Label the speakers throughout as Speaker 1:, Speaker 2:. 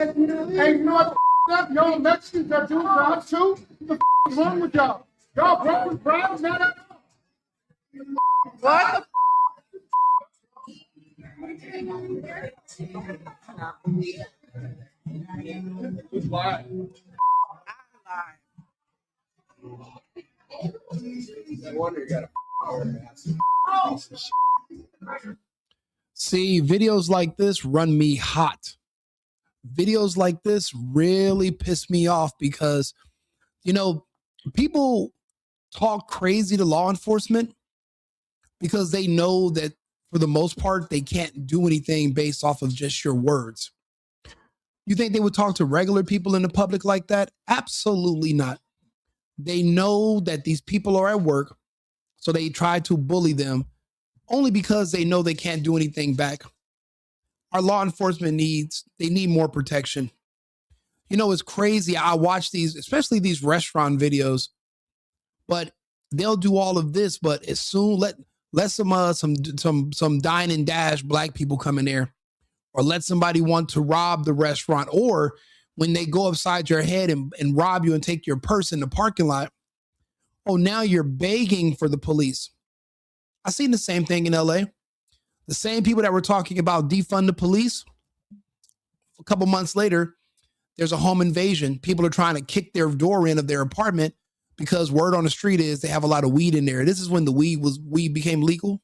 Speaker 1: Hey, you know what the up? Y'all Mexicans are doing drugs too? What the is wrong with y'all? Y'all broke with crowds? Not at all.
Speaker 2: What
Speaker 1: Why?
Speaker 2: the?
Speaker 1: No wonder you got a
Speaker 3: See, videos like this run me hot. Videos like this really piss me off because, you know, people talk crazy to law enforcement because they know that for the most part, they can't do anything based off of just your words. You think they would talk to regular people in the public like that? Absolutely not. They know that these people are at work, so they try to bully them only because they know they can't do anything back. Our law enforcement need more protection. You know, it's crazy. I watch these, especially these restaurant videos, but they'll do all of this, but as soon let some dine and dash black people come in there, or let somebody want to rob the restaurant, or when they go upside your head and rob you and take your purse in the parking lot, oh, now you're begging for the police. I seen the same thing in LA. The same people that were talking about defund the police, a couple months later, there's a home invasion. People are trying to kick their door in of their apartment because word on the street is they have a lot of weed in there. This is when the weed became legal.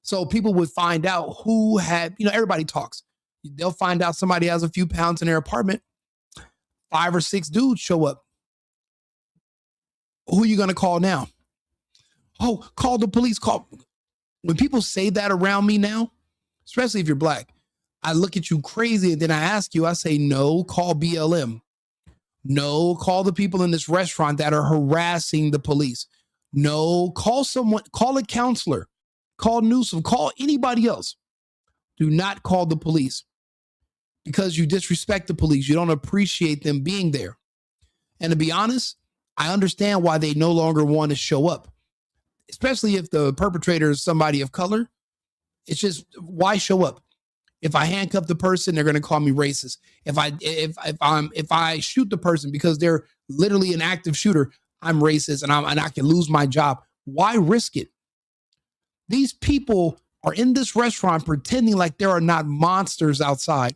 Speaker 3: So people would find out who had, everybody talks. They'll find out somebody has a few pounds in their apartment. 5 or 6 dudes show up. Who are you going to call now? Oh, call the police. When people say that around me now, especially if you're black, I look at you crazy and then I ask you, I say, no, call BLM. No, call the people in this restaurant that are harassing the police. No, call someone, call a counselor, call Newsom, call anybody else. Do not call the police because you disrespect the police. You don't appreciate them being there. And to be honest, I understand why they no longer want to show up, especially if the perpetrator is somebody of color. It's just, why show up? If I handcuff the person, they're going to call me racist. If I shoot the person because they're literally an active shooter, I'm racist and I can lose my job. Why risk it? These people are in this restaurant pretending like there are not monsters outside,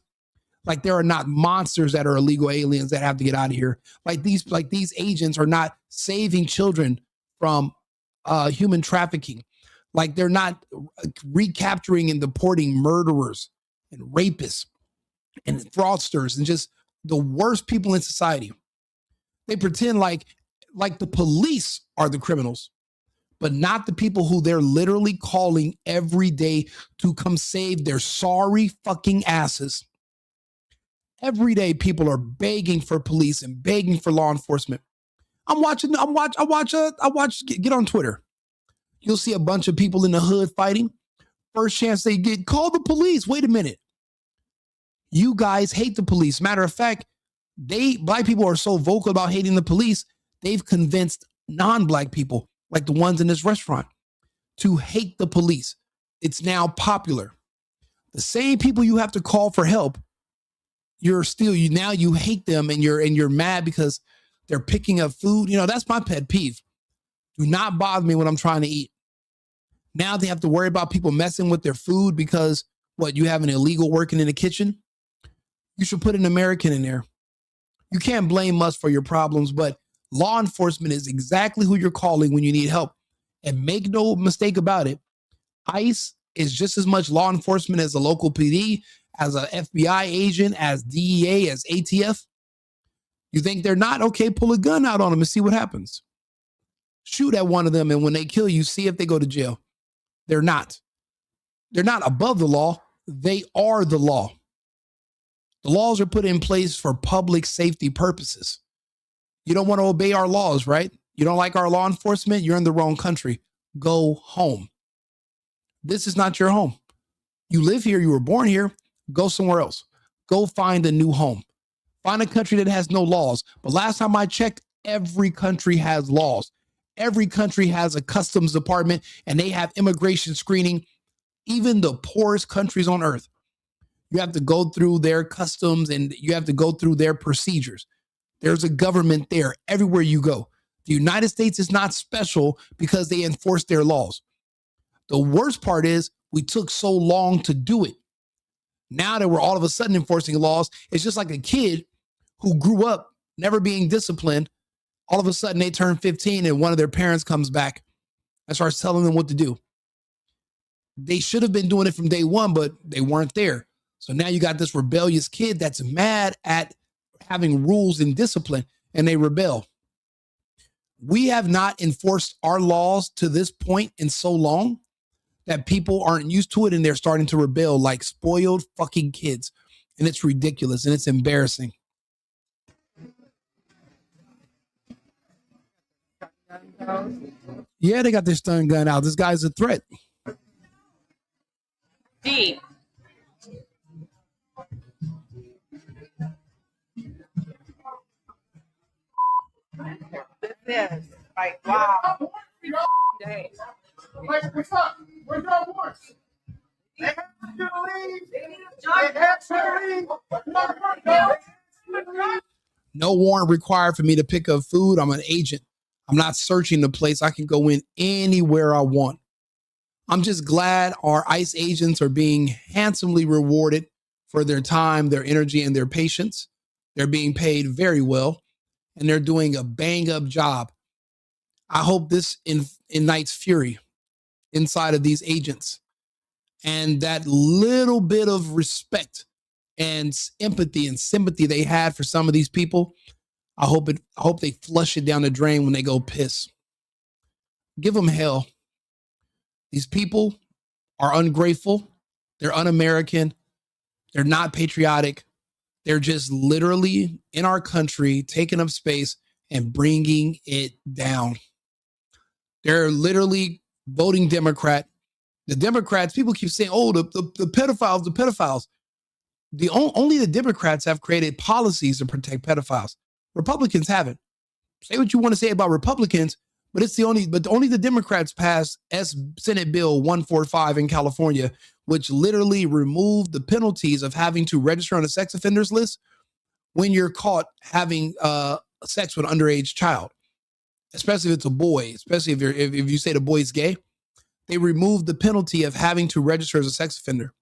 Speaker 3: like there are not monsters that are illegal aliens that have to get out of here. Like these agents are not saving children from human trafficking. Like they're not recapturing and deporting murderers and rapists and fraudsters and just the worst people in society. They pretend like the police are the criminals, but not the people who they're literally calling every day to come save their sorry fucking asses. Every day people are begging for police and begging for law enforcement. I watch get on Twitter. You'll see a bunch of people in the hood fighting. First chance they get, call the police. Wait a minute. You guys hate the police. Matter of fact, black people are so vocal about hating the police, they've convinced non-black people, like the ones in this restaurant, to hate the police. It's now popular. The same people you have to call for help, you hate them and you're mad because they're picking up food. That's my pet peeve. Do not bother me when I'm trying to eat. Now they have to worry about people messing with their food because you have an illegal working in the kitchen? You should put an American in there. You can't blame us for your problems, but law enforcement is exactly who you're calling when you need help. And make no mistake about it, ICE is just as much law enforcement as a local PD, as a FBI agent, as DEA, as ATF. You think they're not? Okay, pull a gun out on them and see what happens. Shoot at one of them, and when they kill you, see if they go to jail. They're not. They're not above the law. They are the law. The laws are put in place for public safety purposes. You don't want to obey our laws, right? You don't like our law enforcement? You're in the wrong country. Go home. This is not your home. You live here. You were born here. Go somewhere else. Go find a new home. Find a country that has no laws. But last time I checked, every country has laws. Every country has a customs department and they have immigration screening. Even the poorest countries on earth. You have to go through their customs and you have to go through their procedures. There's a government there everywhere you go. The United States is not special because they enforce their laws. The worst part is we took so long to do it. Now that we're all of a sudden enforcing laws, it's just like a kid who grew up never being disciplined. All of a sudden they turn 15 and one of their parents comes back and starts telling them what to do. They should have been doing it from day one, but they weren't there. So now you got this rebellious kid that's mad at having rules and discipline, and they rebel. We have not enforced our laws to this point in so long that people aren't used to it, and they're starting to rebel like spoiled fucking kids. And it's ridiculous, and it's embarrassing. Yeah, they got their stun gun out. This guy's a threat.
Speaker 2: D. This is like, wow. Dang.
Speaker 1: Like, what's up? Where's your warrants? They have to leave. They have to leave.
Speaker 3: No warrant required for me to pick up food. I'm an agent. I'm not searching the place. I can go in anywhere I want. I'm just glad our ICE agents are being handsomely rewarded for their time, their energy, and their patience. They're being paid very well, and they're doing a bang-up job. I hope this ignites fury inside of these agents, and that little bit of respect and empathy and sympathy they had for some of these people, I hope they flush it down the drain when they go piss. Give them hell. These people are ungrateful. They're un-American. They're not patriotic. They're just literally in our country, taking up space and bringing it down. They're literally voting Democrat. The Democrats, people keep saying, oh, the pedophiles, the pedophiles. Only the Democrats have created policies to protect pedophiles. Republicans haven't. Say what you want to say about Republicans, but only the Democrats passed Senate Bill 145 in California, which literally removed the penalties of having to register on a sex offenders list when you're caught having sex with an underage child, especially if it's a boy, especially if you say the boy's gay. They removed the penalty of having to register as a sex offender.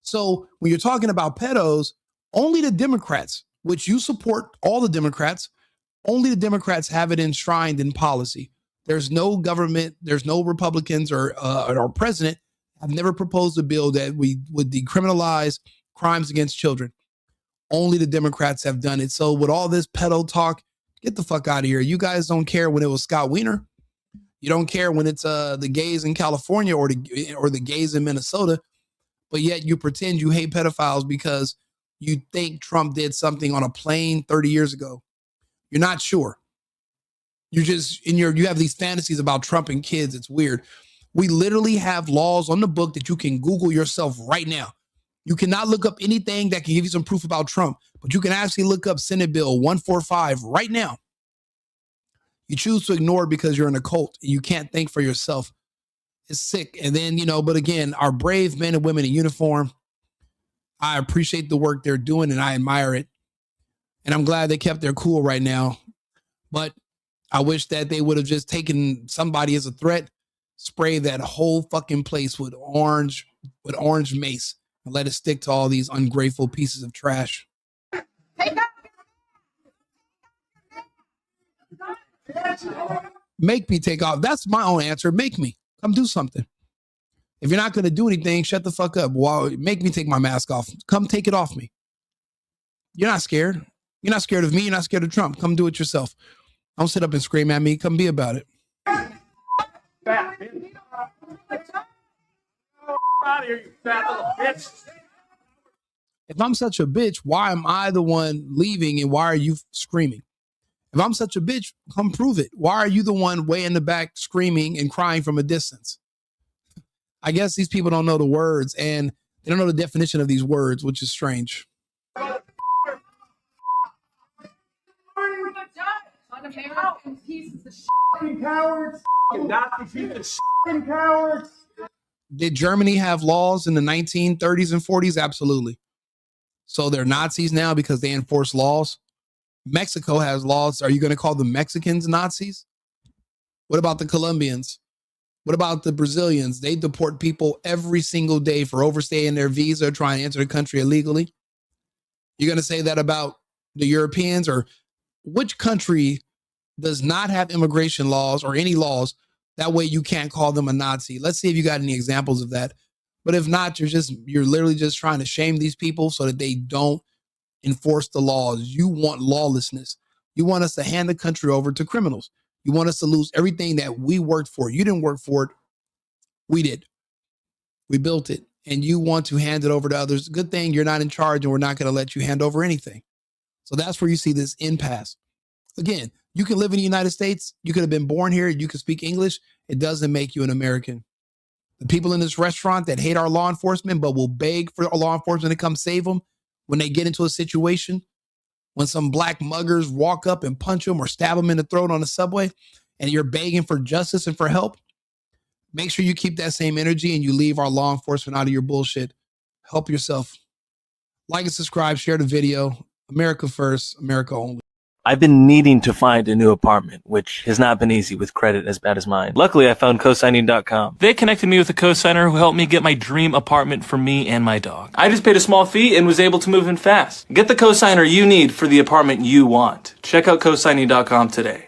Speaker 3: So when you're talking about pedos, only the Democrats, which you support all the Democrats, only the Democrats have it enshrined in policy. There's no government, there's no Republicans or our president have never proposed a bill that we would decriminalize crimes against children. Only the Democrats have done it. So with all this pedo talk, get the fuck out of here. You guys don't care when it was Scott Wiener. You don't care when it's the gays in California or the gays in Minnesota, but yet you pretend you hate pedophiles because you think Trump did something on a plane 30 years ago. You're not sure. You're just you have these fantasies about Trump and kids. It's weird. We literally have laws on the book that you can Google yourself right now. You cannot look up anything that can give you some proof about Trump, but you can actually look up Senate Bill 145 right now. You choose to ignore it because you're in a cult and you can't think for yourself. It's sick. And then, but again, our brave men and women in uniform, I appreciate the work they're doing and I admire it. And I'm glad they kept their cool right now. But I wish that they would have just taken somebody as a threat, spray that whole fucking place with orange mace and let it stick to all these ungrateful pieces of trash. Make me take off. That's my own answer. Make me. Come do something. If you're not going to do anything, shut the fuck up. Well, make me take my mask off. Come take it off me. You're not scared. You're not scared of me. You're not scared of Trump. Come do it yourself. Don't sit up and scream at me. Come be about it. If I'm such a bitch, why am I the one leaving and why are you screaming? If I'm such a bitch, come prove it. Why are you the one way in the back screaming and crying from a distance? I guess these people don't know the words and they don't know the definition of these words, which is strange.
Speaker 1: Un-American pieces of shit. Cowards. Nazi pieces of cowards.
Speaker 3: Did Germany have laws in the 1930s and 40s? Absolutely. So they're Nazis now because they enforce laws. Mexico has laws. Are you going to call the Mexicans Nazis? What about the Colombians? What about the Brazilians? They deport people every single day for overstaying their visa, trying to enter the country illegally. You're going to say that about the Europeans? Or which country does not have immigration laws or any laws? That way you can't call them a Nazi. Let's see if you got any examples of that. But if not, you're literally just trying to shame these people so that they don't enforce the laws. You want lawlessness. You want us to hand the country over to criminals. You want us to lose everything that we worked for. You didn't work for it. We did. We built it. And you want to hand it over to others. Good thing you're not in charge and we're not going to let you hand over anything. So that's where you see this impasse. Again, you can live in the United States. You could have been born here. You can speak English. It doesn't make you an American. The people in this restaurant that hate our law enforcement but will beg for law enforcement to come save them when they get into a situation, when some black muggers walk up and punch them or stab them in the throat on the subway, and you're begging for justice and for help, make sure you keep that same energy and you leave our law enforcement out of your bullshit. Help yourself. Like and subscribe, share the video. America first, America only.
Speaker 4: I've been needing to find a new apartment, which has not been easy with credit as bad as mine. Luckily, I found cosigning.com. They connected me with a cosigner who helped me get my dream apartment for me and my dog. I just paid a small fee and was able to move in fast. Get the cosigner you need for the apartment you want. Check out cosigning.com today.